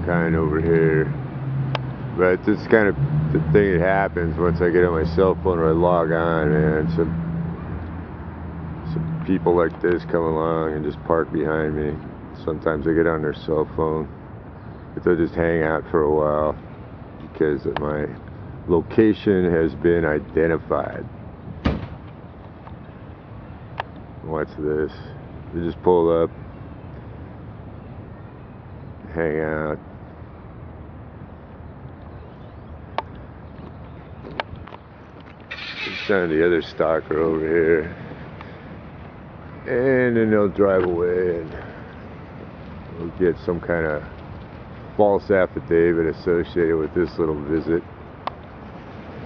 kind over here. But it's kind of the thing that happens once I get on my cell phone or I log on, man. Some people like this come along and just park behind me. Sometimes they get on their cell phone, but they'll just hang out for a while because my location has been identified. Watch this. They just pull up, hang out. Some of the other stalker over here, and then they'll drive away and we'll get some kind of false affidavit associated with this little visit.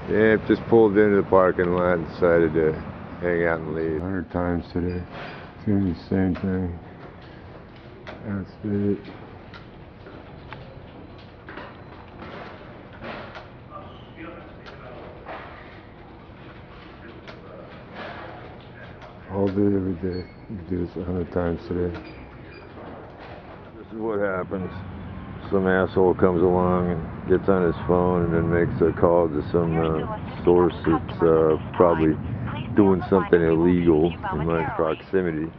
And just pulled into the parking lot and decided to hang out and leave. 100 times today. It's gonna be the same thing. That's it. All day, every day. You can do this 100 times today. This is what happens. Some asshole comes along and gets on his phone and then makes a call to some source that's probably doing something illegal in my proximity.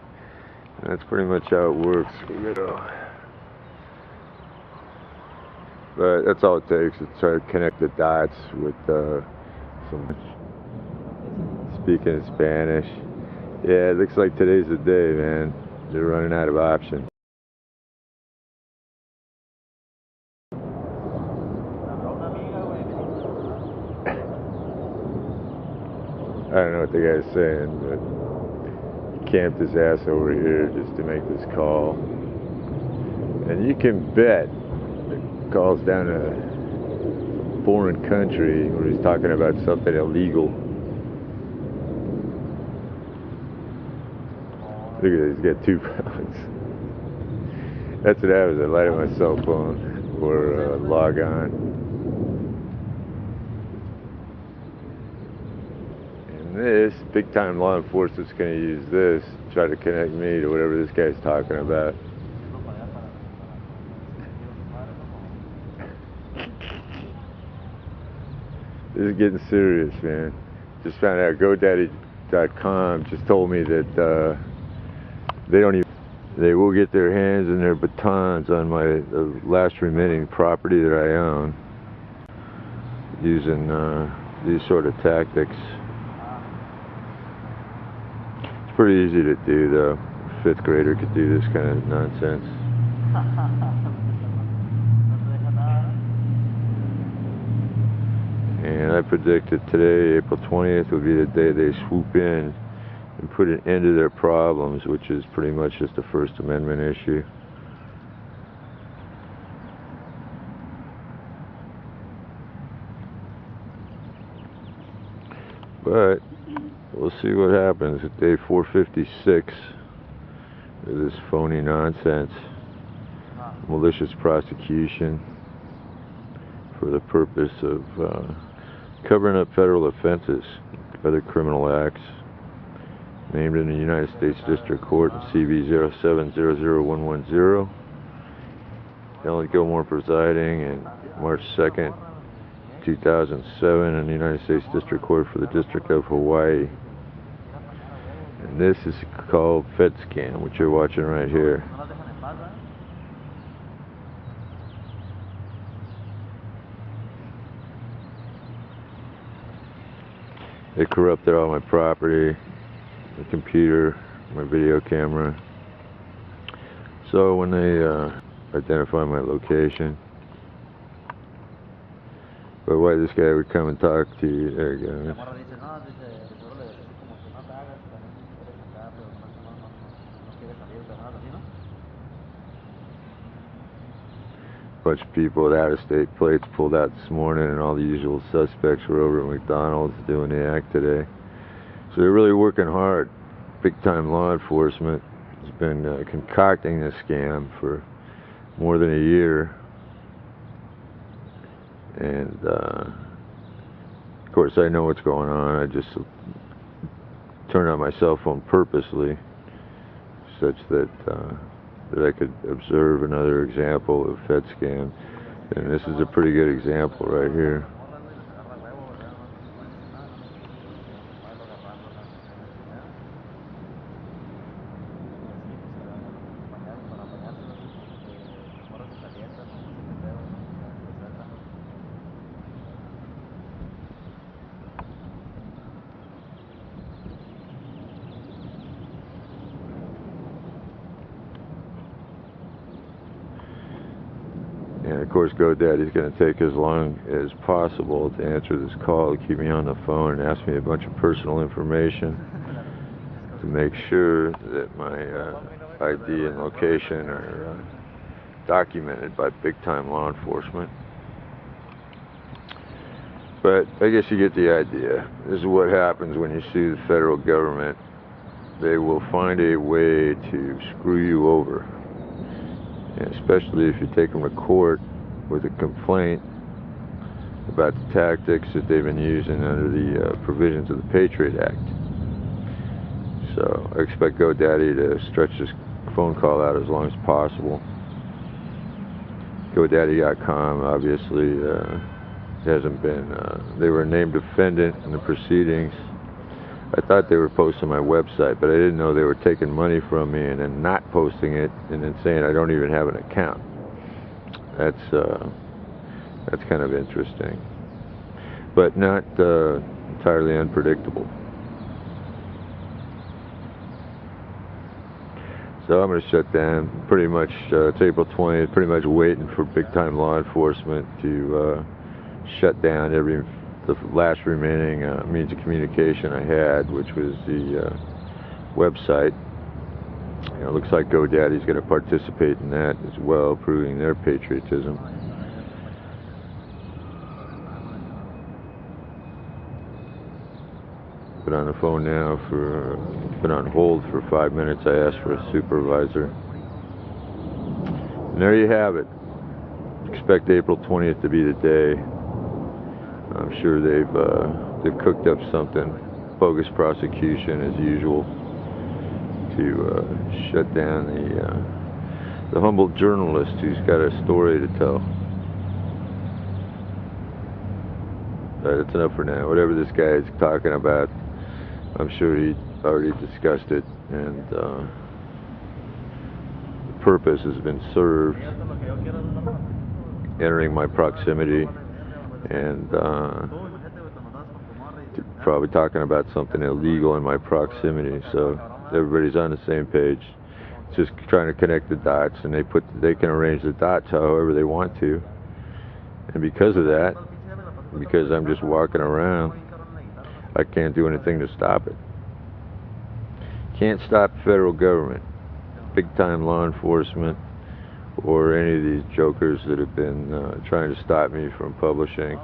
And that's pretty much how it works. But that's all it takes, is try to connect the dots with some speaking in Spanish. Yeah, it looks like today's the day, man. They're running out of options. I don't know what the guy's saying, but he camped his ass over here just to make this call. And you can bet the call's down to a foreign country where he's talking about something illegal. Look at this, he's got 2 pounds. That's what happens. I light up my cell phone or log on. And this, big time law enforcement's going to use this, try to connect me to whatever this guy's talking about. This is getting serious, man. Just found out GoDaddy.com just told me that they will get their hands and their batons on the last remaining property that I own using these sort of tactics. It's pretty easy to do, though. A 5th grader could do this kind of nonsense. And I predicted today, April 20th, will be the day they swoop in and put an end to their problems, which is pretty much just a First Amendment issue. But we'll see what happens at day 456 with this phony nonsense. Malicious prosecution for the purpose of covering up federal offenses, other criminal acts named in the United States District Court in CV 0700110. Ellen Gilmore presiding, and March 2nd, 2007 in the United States District Court for the District of Hawaii. And this is called FedScam, which you're watching right here. They corrupted all my property, my computer, my video camera. So when they identify my location, but why this guy would come and talk to you, there you go. Bunch of people with out-of-state plates pulled out this morning, and all the usual suspects were over at McDonald's doing the act today. So they're really working hard. Big-time law enforcement has been concocting this scam for more than a year. And of course I know what's going on. I just turn on my cell phone purposely such that that I could observe another example of Fed scam. And this is a pretty good example right here. And of course, GoDaddy's going to take as long as possible to answer this call, to keep me on the phone and ask me a bunch of personal information to make sure that my ID and location are documented by big-time law enforcement. But I guess you get the idea. This is what happens when you sue the federal government. They will find a way to screw you over. Especially if you take them to court with a complaint about the tactics that they've been using under the provisions of the Patriot Act. So I expect GoDaddy to stretch this phone call out as long as possible. GoDaddy.com obviously hasn't been, they were named defendant in the proceedings. I thought they were posting my website, but I didn't know they were taking money from me and then not posting it and then saying I don't even have an account. That's kind of interesting, but not entirely unpredictable. So I'm going to shut down pretty much, it's April 20th, pretty much waiting for big-time law enforcement to shut down the last remaining means of communication I had, which was the website. You know, it looks like GoDaddy's going to participate in that as well, proving their patriotism. Been on the phone now been on hold for 5 minutes. I asked for a supervisor. And there you have it. Expect April 20th to be the day. I'm sure they've cooked up something, bogus prosecution as usual, to shut down the humble journalist who's got a story to tell. But it's enough for now. Whatever this guy is talking about, I'm sure he already discussed it, and the purpose has been served. Entering my proximity and probably talking about something illegal in my proximity, so everybody's on the same page. It's just trying to connect the dots, and they can arrange the dots however they want to. And because of that, because I'm just walking around, I can't do anything to stop it. Can't stop the federal government, big-time law enforcement, or any of these jokers that have been trying to stop me from publishing.